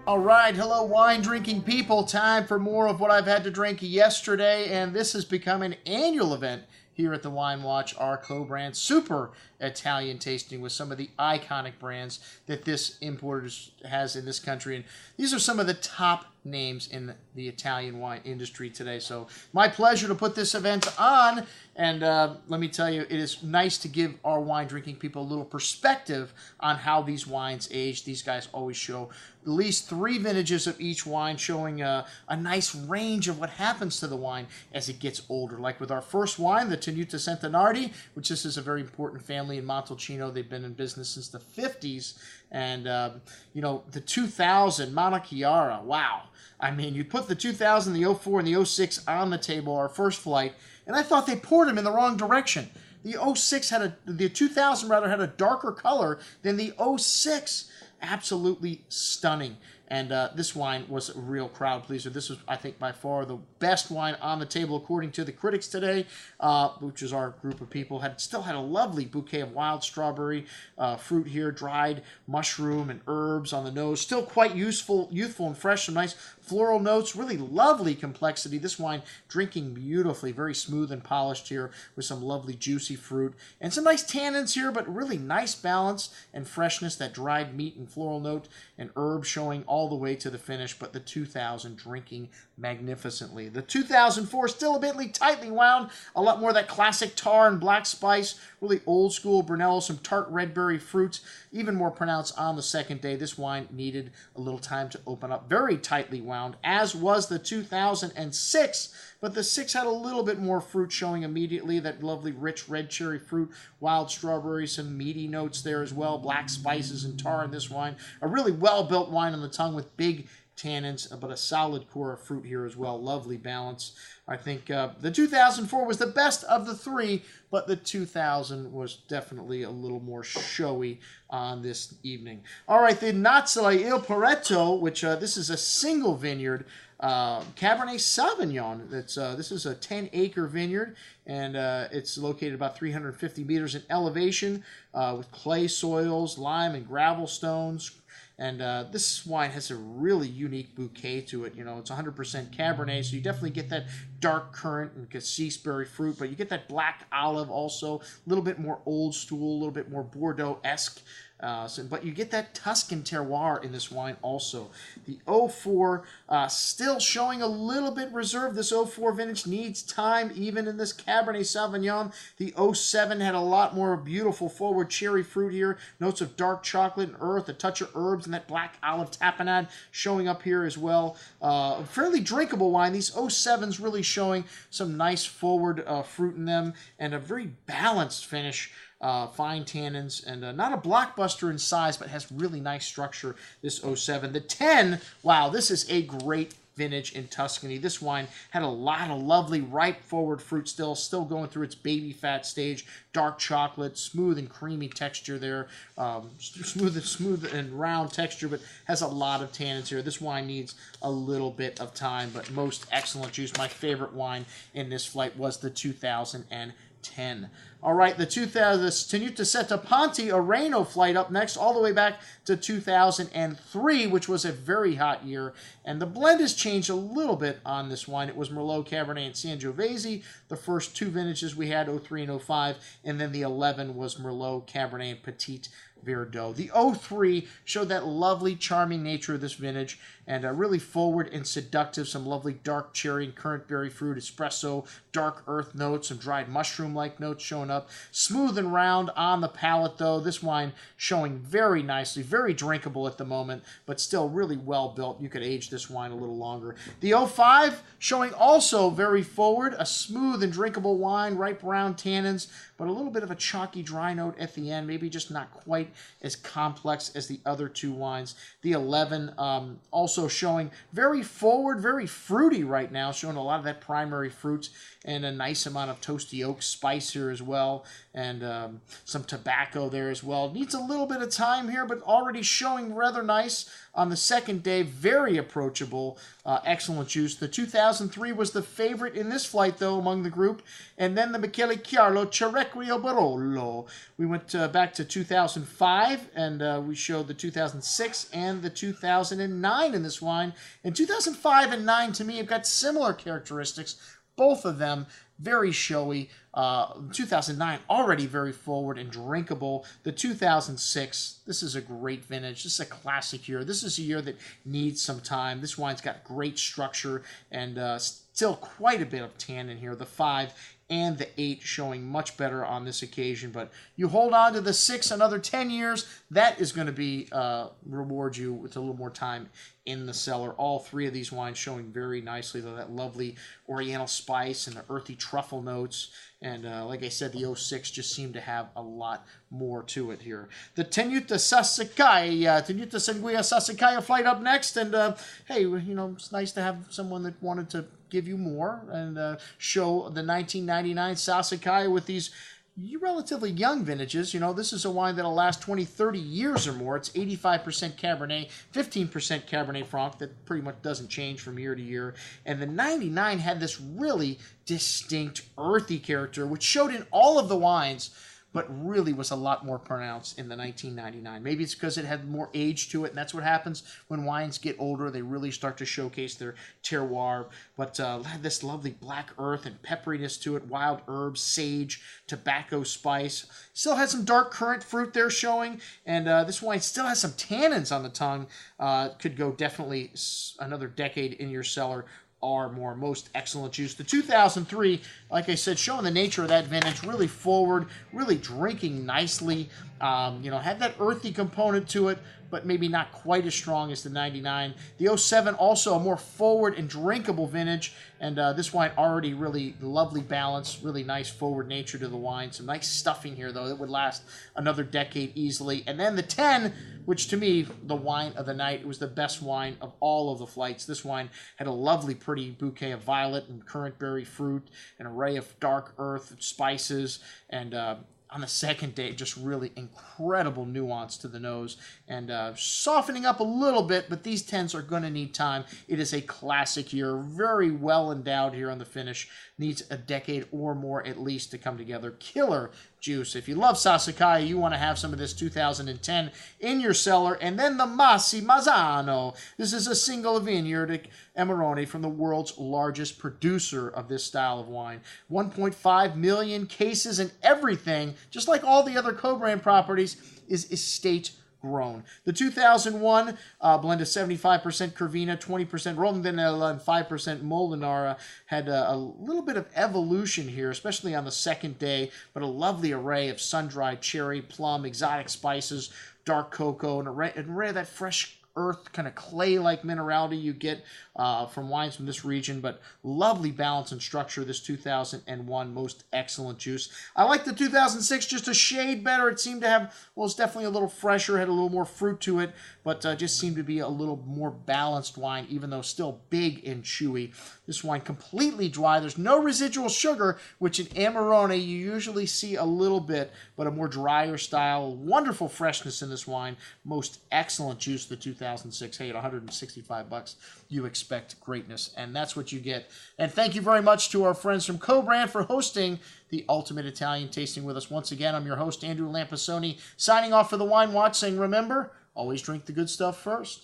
All right, hello wine drinking people. Time for more of what I've had to drink yesterday, and this has become an annual event here at the Wine Watch, our co-brand super Italian tasting with some of the iconic brands that this importer has in this country. And these are some of the top names in the Italian wine industry today. So my pleasure to put this event on. And let me tell you, it is nice to give our wine drinking people a little perspective on how these wines age. These guys always show at least 3 vintages of each wine, showing a nice range of what happens to the wine as it gets older. Like with our first wine, the Tenuta Sette Nardi, which this is a very important family in Montalcino. They've been in business since the 50s. And, you know, the 2000 Mauna Chiara, wow. I mean, you put the 2000, the 04, and the 06 on the table, our first flight, and I thought they poured them in the wrong direction. The 06 the 2000 rather had a darker color than the 06. Absolutely stunning. And this wine was a real crowd pleaser. This was, I think, by far the best wine on the table, according to the critics today, which is our group of people. Still had a lovely bouquet of wild strawberry fruit here, dried mushroom and herbs on the nose. Still quite youthful and fresh. Some nice floral notes. Really lovely complexity. This wine drinking beautifully, very smooth and polished here with some lovely juicy fruit. And some nice tannins here, but really nice balance and freshness. That dried meat and floral note and herbs showing all the way to the finish, but the 2000 drinking magnificently. The 2004 still a bit tightly wound, a lot more of that classic tar and black spice, really old school Brunello, some tart red berry fruits, even more pronounced on the second day. This wine needed a little time to open up. Very tightly wound, as was the 2006, but the 6 had a little bit more fruit showing immediately, that lovely rich red cherry fruit, wild strawberry, some meaty notes there as well, black spices and tar in this wine. A really well-built wine on the tongue with big tannins, but a solid core of fruit here as well. Lovely balance. I think the 2004 was the best of the 3, but the 2000 was definitely a little more showy on this evening. All right, the Nozzole Il Pareto, which this is a single vineyard Cabernet Sauvignon. This is a 10-acre vineyard, and it's located about 350 meters in elevation with clay soils, lime and gravel stones. And this wine has a really unique bouquet to it. You know, it's 100% Cabernet, so you definitely get that dark currant and cassis-berry fruit, but you get that black olive also, a little bit more old school, a little bit more Bordeaux-esque. But you get that Tuscan terroir in this wine also. The 04 still showing a little bit reserved. This 04 vintage needs time even in this Cabernet Sauvignon. The 07 had a lot more beautiful forward cherry fruit here. Notes of dark chocolate and earth, a touch of herbs, and that black olive tapenade showing up here as well. A fairly drinkable wine. These 07s really showing some nice forward fruit in them and a very balanced finish. Fine tannins, and not a blockbuster in size, but has really nice structure, this 07. The 10, wow, this is a great vintage in Tuscany. This wine had a lot of lovely ripe forward fruit still going through its baby fat stage. Dark chocolate, smooth and creamy texture there. Smooth and round texture, but has a lot of tannins here. This wine needs a little bit of time, but most excellent juice. My favorite wine in this flight was the 2010. All right, the Tenuta Sette Ponti Areno flight up next, all the way back to 2003, which was a very hot year. And the blend has changed a little bit on this wine. It was Merlot, Cabernet, and Sangiovese. The first 2 vintages we had, 03 and 05, and then the 11 was Merlot, Cabernet, and Petit Verdot. The 03 showed that lovely, charming nature of this vintage, and really forward and seductive. Some lovely dark cherry and currant berry fruit, espresso, dark earth notes, some dried mushroom-like notes showing up. Smooth and round on the palate, though. This wine showing very nicely, very drinkable at the moment, but still really well built. You could age this wine a little longer. The 05 showing also very forward, a smooth and drinkable wine, ripe brown tannins, but a little bit of a chalky dry note at the end, maybe just not quite as complex as the other 2 wines. The 11 also showing very forward, very fruity right now, showing a lot of that primary fruit and a nice amount of toasty oak spice here as well. well, and some tobacco there as well. Needs a little bit of time here, but already showing rather nice on the second day. Very approachable, excellent juice. The 2003 was the favorite in this flight, though, among the group, and then the Michele Chiarlo Cerrecchio Barolo. We went back to 2005, and we showed the 2006 and the 2009 in this wine. And 2005 and 9, to me, have got similar characteristics. Both of them very showy. 2009 already very forward and drinkable. The 2006, this is a great vintage. This is a classic year. This is a year that needs some time. This wine's got great structure and still quite a bit of tannin here. The 5 and the 8 showing much better on this occasion. But you hold on to the 6 another 10 years, that is going to be reward you with a little more time in the cellar. All three of these wines showing very nicely, though, that lovely oriental spice and the earthy truffle notes. And like I said, the 06 just seemed to have a lot more to it here. The Tenuta Seguia Sassicaia flight up next. And hey, you know, it's nice to have someone that wanted to give you more and show the 1999 Sassicaia with these relatively young vintages. You know, this is a wine that'll last 20, 30 years or more. It's 85% Cabernet, 15% Cabernet Franc. That pretty much doesn't change from year to year. And the 99 had this really distinct earthy character, which showed in all of the wines, but really was a lot more pronounced in the 1999. Maybe it's because it had more age to it, and that's what happens when wines get older. They really start to showcase their terroir, but had this lovely black earth and pepperiness to it, wild herbs, sage, tobacco spice. Still has some dark currant fruit there showing, and this wine still has some tannins on the tongue. Could go definitely another decade in your cellar or more. Most excellent juice. The 2003, like I said, showing the nature of that vintage, really forward, really drinking nicely. You know, had that earthy component to it, but maybe not quite as strong as the 99. The 07, also a more forward and drinkable vintage, and this wine already really lovely balance, really nice forward nature to the wine. Some nice stuffing here, though. It would last another decade easily. And then the 10, which to me, the wine of the night, it was the best wine of all of the flights. This wine had a lovely, pretty bouquet of violet and currant berry fruit, an array of dark earth spices, and on the second day, just really incredible nuance to the nose and softening up a little bit, but these 10s are going to need time. It is a classic year, very well endowed here on the finish. Needs a decade or more at least to come together. Killer juice. If you love Sassicaia, you want to have some of this 2010 in your cellar. And then the Masi Mazzano. This is a single vineyard Amarone from the world's largest producer of this style of wine. 1.5 million cases and everything, just like all the other co-brand properties, is estate grown. The 2001 blend of 75% Cervina, 20% Rondinella, and 5% Molinara had a little bit of evolution here, especially on the second day, but a lovely array of sun-dried cherry, plum, exotic spices, dark cocoa, and an array of that fresh earth, kind of clay-like minerality you get from wines from this region, but lovely balance and structure. This 2001 most excellent juice. I like the 2006 just a shade better. It seemed to have, well, it's definitely a little fresher, had a little more fruit to it, but just seemed to be a little more balanced wine, even though still big and chewy. This wine completely dry. There's no residual sugar, which in Amarone you usually see a little bit, but a more drier style. Wonderful freshness in this wine. Most excellent juice, the 2006. Hey, at $165, you expect greatness, and that's what you get. And thank you very much to our friends from Co-Brand for hosting the Ultimate Italian Tasting with us. Once again, I'm your host, Andrew Lampasoni, signing off for the Wine Watch, saying remember, always drink the good stuff first.